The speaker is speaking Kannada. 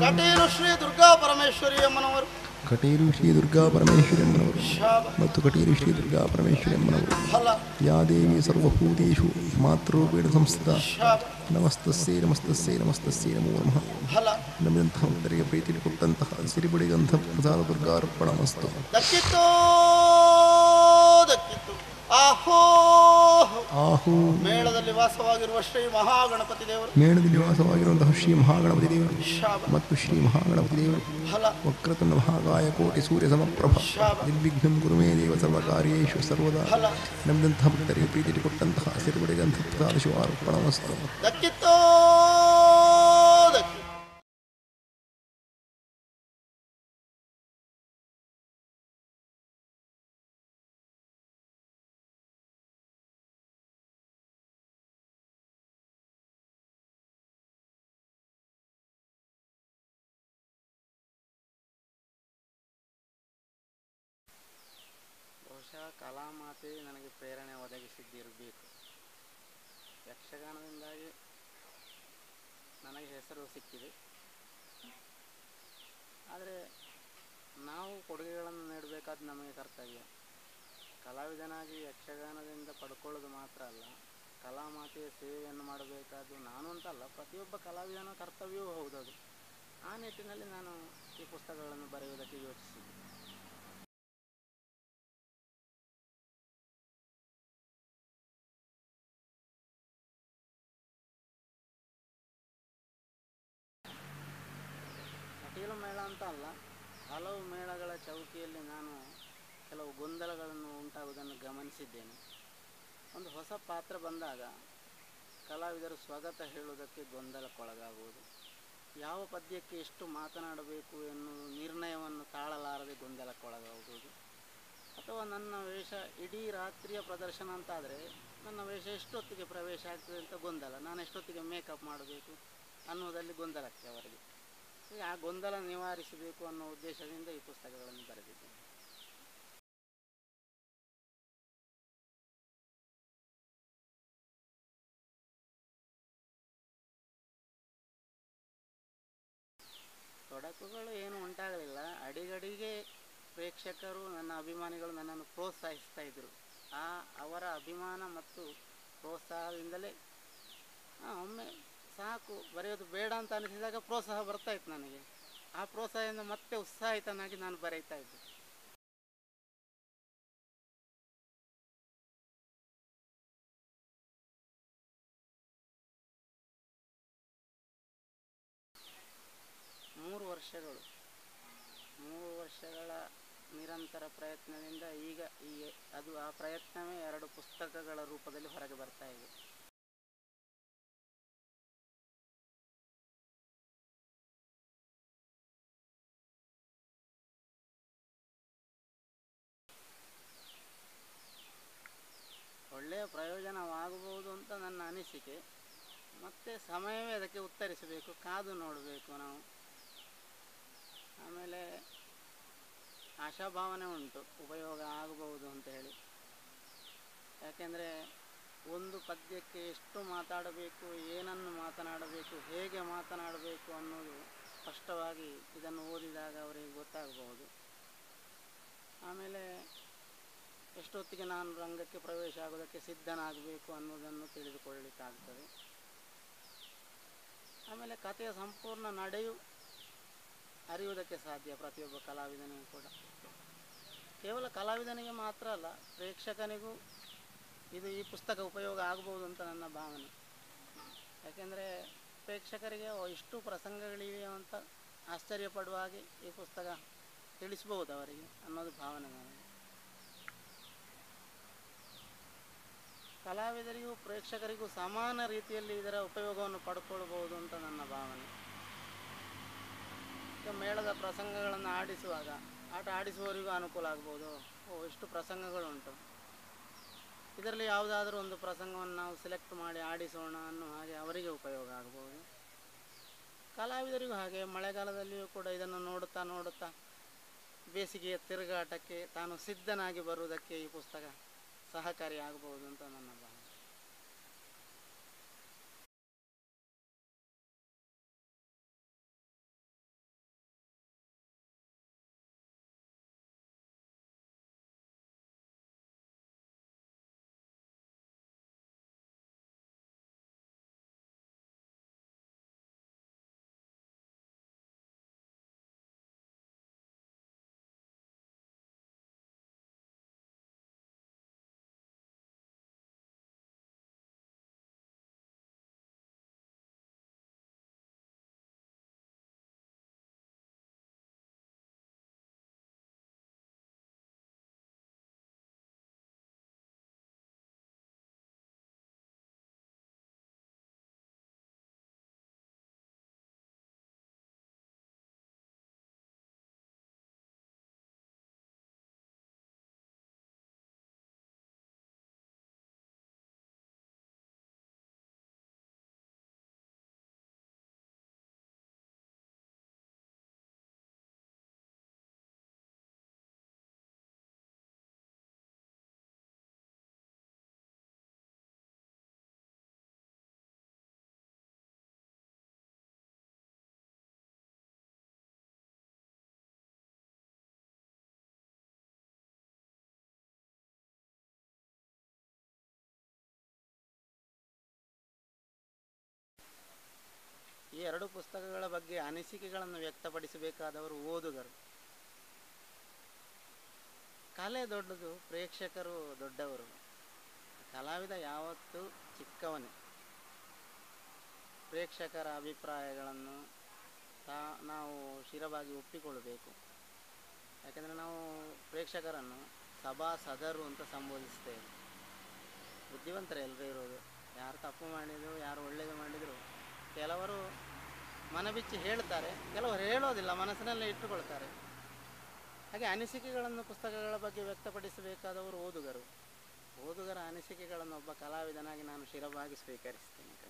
ಕಟೀಲು ಶ್ರೀ ದುರ್ಗಾ ಪರಮೇಶ್ವರಿ ಅಮ್ಮನವರು, ಕಟೀಲು ಶ್ರೀ ದುರ್ಗಾ ಪರಮೇಶ್ವರಿ ಅಮ್ಮನವರು ಮತ್ತು ಕಟೀಲು ಶ್ರೀ ದುರ್ಗಾ ಪರಮೇಶ್ವರಿ ಅಮ್ಮನವರು. ಯಾ ದೇವಿ ಸರ್ವಭೂತೇಷು ಮಾತೃರೂಪೇಣ ಸಂಸ್ಥಿತ. ನಮಸ್ತಸ್ಯೈ ನಮಸ್ತಸ್ಯೈ ನಮಸ್ತಸ್ಯೈ ನಮೋ ನಮಃ. ನಮ್ಮಿಂತಹ ಭಕ್ತರಿಗೆ ಪ್ರೀತಿ ಕೊಟ್ಟಂತಹ ಸಿರಿಬಡಿ ಗಂಧ ಪ್ರಸಾದ ದುರ್ಗಾರ್ಪಣಮಸ್ತು. ದಕ್ಕಿತ್ತು ದಕ್ಕಿತ್ತು. ಆಹೋ ಆಹೋ. ಮೇಳದಲ್ಲಿ ವಾಸವಾಗಿರುವ ಶ್ರೀ ಮಹಾಗಣಪತಿ ದೇವರು, ಮೇಳದಲ್ಲಿ ವಾಸವಾಗಿರುವಂತಹ ಶ್ರೀ ಮಹಾಗಣಪತಿ ದೇವರು ಮತ್ತು ಶ್ರೀ ಮಹಾಗಣಪತಿ ದೇವರು ವಕ್ರತುಂಡ ಮಹಾಕಾಯ ಕೋಟಿ ಸೂರ್ಯ ಸಮಪ್ರಭ ನಿರ್ವಿಘ್ನಂ ಕುರು ಮೇ ದೇವ ಸರ್ವಕಾರ್ಯೇಷು ಸರ್ವದಾ. ನಮ್ಮಿಂತಹ ಭಕ್ತರಿಗೆ ಪ್ರೀತಿ ಕೊಟ್ಟಂತಹ ಸಿರಿಬಡಿ ಗಂಧ ಪ್ರಸಾದ ಶಿವಾರ್ಪಣಮಸ್ತು. ದಕ್ಕಿತ್ತು ದಕ್ಕಿತ್ತು. ಬಹುಶಃ ಕಲಾಮಾತೆ ನನಗೆ ಪ್ರೇರಣೆ ಒದಗಿಸಿದ್ದಿರಬೇಕು. ಯಕ್ಷಗಾನದಿಂದಾಗಿ ನನಗೆ ಹೆಸರು ಸಿಕ್ಕಿದೆ. ಆದರೆ ನಾವು ಕೊಡುಗೆಗಳನ್ನು ನೀಡಬೇಕಾದ ನಮಗೆ ಕರ್ತವ್ಯ. ಕಲಾವಿದನಾಗಿ ಯಕ್ಷಗಾನದಿಂದ ಪಡ್ಕೊಳ್ಳೋದು ಮಾತ್ರ ಅಲ್ಲ, ಕಲಾಮಾತೆಯ ಸೇವೆಯನ್ನು ಮಾಡಬೇಕಾದ್ದು ನಾನು ಅಂತಲ್ಲ, ಪ್ರತಿಯೊಬ್ಬ ಕಲಾವಿದನ ಕರ್ತವ್ಯವೂ ಹೌದದು. ಆ ನಿಟ್ಟಿನಲ್ಲಿ ನಾನು ಈ ಪುಸ್ತಕಗಳನ್ನು ಬರೆಯುವುದಕ್ಕೆ ಯೋಚಿಸಿದ್ದೆ. ಕಟೀಲು ಮೇಳ ಅಂತ ಅಲ್ಲ, ಹಲವು ಮೇಳಗಳ ಚೌಕಿಯಲ್ಲಿ ನಾನು ಕೆಲವು ಗೊಂದಲಗಳನ್ನು ಉಂಟಾಗುವುದನ್ನು ಗಮನಿಸಿದ್ದೇನೆ. ಒಂದು ಹೊಸ ಪಾತ್ರ ಬಂದಾಗ ಕಲಾವಿದರು ಸ್ವಗತ ಹೇಳುವುದಕ್ಕೆ ಗೊಂದಲಕ್ಕೊಳಗಾಗುವುದು, ಯಾವ ಪದ್ಯಕ್ಕೆ ಎಷ್ಟು ಮಾತನಾಡಬೇಕು ಎನ್ನುವ ನಿರ್ಣಯವನ್ನು ತಾಳಲಾರದೆ ಗೊಂದಲಕ್ಕೊಳಗಾಗುವುದು, ಅಥವಾ ನನ್ನ ವೇಷ ಇಡೀ ರಾತ್ರಿಯ ಪ್ರದರ್ಶನ ಅಂತಾದರೆ ನನ್ನ ವೇಷ ಎಷ್ಟೊತ್ತಿಗೆ ಪ್ರವೇಶ ಆಗ್ತದೆ ಅಂತ ಗೊಂದಲ, ನಾನು ಎಷ್ಟೊತ್ತಿಗೆ ಮೇಕಪ್ ಮಾಡಬೇಕು ಅನ್ನುವುದರಲ್ಲಿ ಗೊಂದಲಕ್ಕೆ ಅವರಿಗೆ. ಆ ಗೊಂದಲ ನಿವಾರಿಸಬೇಕು ಅನ್ನೋ ಉದ್ದೇಶದಿಂದ ಈ ಪುಸ್ತಕಗಳನ್ನು ಬರೆದಿದ್ದೇನೆ. ತೊಡಕುಗಳು ಏನು ಉಂಟಾಗಲಿಲ್ಲ. ಅಡಿಗಡಿಗೆ ಪ್ರೇಕ್ಷಕರು, ನನ್ನ ಅಭಿಮಾನಿಗಳು ನನ್ನನ್ನು ಪ್ರೋತ್ಸಾಹಿಸ್ತಾ ಇದ್ದರು. ಅವರ ಅಭಿಮಾನ ಮತ್ತು ಪ್ರೋತ್ಸಾಹದಿಂದಲೇ ಒಮ್ಮೆ ಸಾಕು, ಬರೆಯೋದು ಬೇಡ ಅಂತ ಅನಿಸಿದಾಗ ಪ್ರೋತ್ಸಾಹ ಬರ್ತಾ ಇತ್ತು ನನಗೆ. ಆ ಪ್ರೋತ್ಸಾಹದಿಂದ ಮತ್ತೆ ಉತ್ಸಾಹಿತನಾಗಿ ನಾನು ಬರೀತಾ ಇದ್ದೆ. ಮೂರು ವರ್ಷಗಳ ನಿರಂತರ ಪ್ರಯತ್ನದಿಂದ ಈಗ ಆ ಪ್ರಯತ್ನವೇ 2 ಪುಸ್ತಕಗಳ ರೂಪದಲ್ಲಿ ಹೊರಗೆ ಬರ್ತಾ ಇದೆ. ಒಳ್ಳೆಯ ಪ್ರಯೋಜನವಾಗಬಹುದು ಅಂತ ನನ್ನ ಅನಿಸಿಕೆ. ಮತ್ತು ಸಮಯವೇ ಅದಕ್ಕೆ ಉತ್ತರಿಸಬೇಕು, ಕಾದು ನೋಡಬೇಕು ನಾವು. ಆಮೇಲೆ ಆಶಾಭಾವನೆ ಉಂಟು, ಉಪಯೋಗ ಆಗಬಹುದು ಅಂತ ಹೇಳಿ. ಯಾಕೆಂದರೆ ಒಂದು ಪದ್ಯಕ್ಕೆ ಎಷ್ಟು ಮಾತಾಡಬೇಕು, ಏನನ್ನು ಮಾತನಾಡಬೇಕು, ಹೇಗೆ ಮಾತನಾಡಬೇಕು ಅನ್ನೋದು ಸ್ಪಷ್ಟವಾಗಿ ಇದನ್ನು ಓದಿದಾಗ ಅವರಿಗೆ ಗೊತ್ತಾಗಬಹುದು. ಆಮೇಲೆ ಎಷ್ಟೊತ್ತಿಗೆ ನಾನು ರಂಗಕ್ಕೆ ಪ್ರವೇಶ ಆಗೋದಕ್ಕೆ ಸಿದ್ಧನಾಗಬೇಕು ಅನ್ನೋದನ್ನು ತಿಳಿದುಕೊಳ್ಳಲಿಕ್ಕಾಗ್ತದೆ. ಆಮೇಲೆ ಕಥೆಯ ಸಂಪೂರ್ಣ ನಡೆಯು ಅರಿಯುವುದಕ್ಕೆ ಸಾಧ್ಯ ಪ್ರತಿಯೊಬ್ಬ ಕಲಾವಿದನಿಗೂ ಕೂಡ. ಕೇವಲ ಕಲಾವಿದನಿಗೆ ಮಾತ್ರ ಅಲ್ಲ, ಪ್ರೇಕ್ಷಕನಿಗೂ ಈ ಪುಸ್ತಕ ಉಪಯೋಗ ಆಗಬಹುದು ಅಂತ ನನ್ನ ಭಾವನೆ. ಯಾಕೆಂದರೆ ಪ್ರೇಕ್ಷಕರಿಗೆ ಇಷ್ಟು ಪ್ರಸಂಗಗಳಿವೆ ಅಂತ ಆಶ್ಚರ್ಯಪಡುವ ಹಾಗೆ ಈ ಪುಸ್ತಕ ತಿಳಿಸ್ಬೋದು ಅವರಿಗೆ ಅನ್ನೋದು ಭಾವನೆ ನನಗೆ. ಕಲಾವಿದರಿಗೂ ಪ್ರೇಕ್ಷಕರಿಗೂ ಸಮಾನ ರೀತಿಯಲ್ಲಿ ಇದರ ಉಪಯೋಗವನ್ನು ಪಡ್ಕೊಳ್ಬಹುದು ಅಂತ ನನ್ನ ಭಾವನೆ. ಈಗ ಮೇಳದ ಪ್ರಸಂಗಗಳನ್ನು ಆಡಿಸುವಾಗ ಆಡಿಸುವವರಿಗೂ ಅನುಕೂಲ ಆಗ್ಬೋದು. ಇಷ್ಟು ಪ್ರಸಂಗಗಳುಂಟು, ಇದರಲ್ಲಿ ಯಾವುದಾದ್ರೂ ಒಂದು ಪ್ರಸಂಗವನ್ನು ನಾವು ಸೆಲೆಕ್ಟ್ ಮಾಡಿ ಆಡಿಸೋಣ ಅನ್ನೋ ಹಾಗೆ ಅವರಿಗೆ ಉಪಯೋಗ ಆಗ್ಬೋದು. ಕಲಾವಿದರಿಗೂ ಹಾಗೆ, ಮಳೆಗಾಲದಲ್ಲಿಯೂ ಕೂಡ ಇದನ್ನು ನೋಡುತ್ತಾ ಬೇಸಿಗೆಯ ತಿರುಗಾಟಕ್ಕೆ ತಾನು ಸಿದ್ಧನಾಗಿ ಬರುವುದಕ್ಕೆ ಈ ಪುಸ್ತಕ ಸಹಕಾರಿಯಾಗಬಹುದು ಅಂತ ನನ್ನ ಭಾವನೆ. ಈ ಎರಡು ಪುಸ್ತಕಗಳ ಬಗ್ಗೆ ಅನಿಸಿಕೆಗಳನ್ನು ವ್ಯಕ್ತಪಡಿಸಬೇಕಾದವರು ಓದುಗರು. ಕಲೆ ದೊಡ್ಡದು, ಪ್ರೇಕ್ಷಕರು ದೊಡ್ಡವರು. ಕಲಾವಿದ ಯಾವತ್ತೂ ಚಿಕ್ಕವನೇ. ಪ್ರೇಕ್ಷಕರ ಅಭಿಪ್ರಾಯಗಳನ್ನು ನಾವು ಶಿರವಾಗಿ ಒಪ್ಪಿಕೊಳ್ಳಬೇಕು. ಯಾಕೆಂದರೆ ನಾವು ಪ್ರೇಕ್ಷಕರನ್ನು ಸಭಾಸದರು ಅಂತ ಸಂಬೋಧಿಸ್ತೇವೆ. ಬುದ್ಧಿವಂತರೇ ಎಲ್ಲರೂ ಇರೋದು. ಯಾರು ತಪ್ಪು ಮಾಡಿದರು, ಯಾರು ಒಳ್ಳೆಯದು ಮಾಡಿದರು, ಕೆಲವರು ಮನಬಿಚ್ಚಿ ಹೇಳ್ತಾರೆ, ಕೆಲವರು ಹೇಳೋದಿಲ್ಲ, ಮನಸ್ಸಿನಲ್ಲೇ ಇಟ್ಟುಕೊಳ್ತಾರೆ. ಹಾಗೆ ಅನಿಸಿಕೆಗಳನ್ನು ಪುಸ್ತಕಗಳ ಬಗ್ಗೆ ವ್ಯಕ್ತಪಡಿಸಬೇಕಾದವರು ಓದುಗರು. ಓದುಗರ ಅನಿಸಿಕೆಗಳನ್ನು ಒಬ್ಬ ಕಲಾವಿದನಾಗಿ ನಾನು ಶಿರವಾಗಿ ಸ್ವೀಕರಿಸ್ತೇನೆ.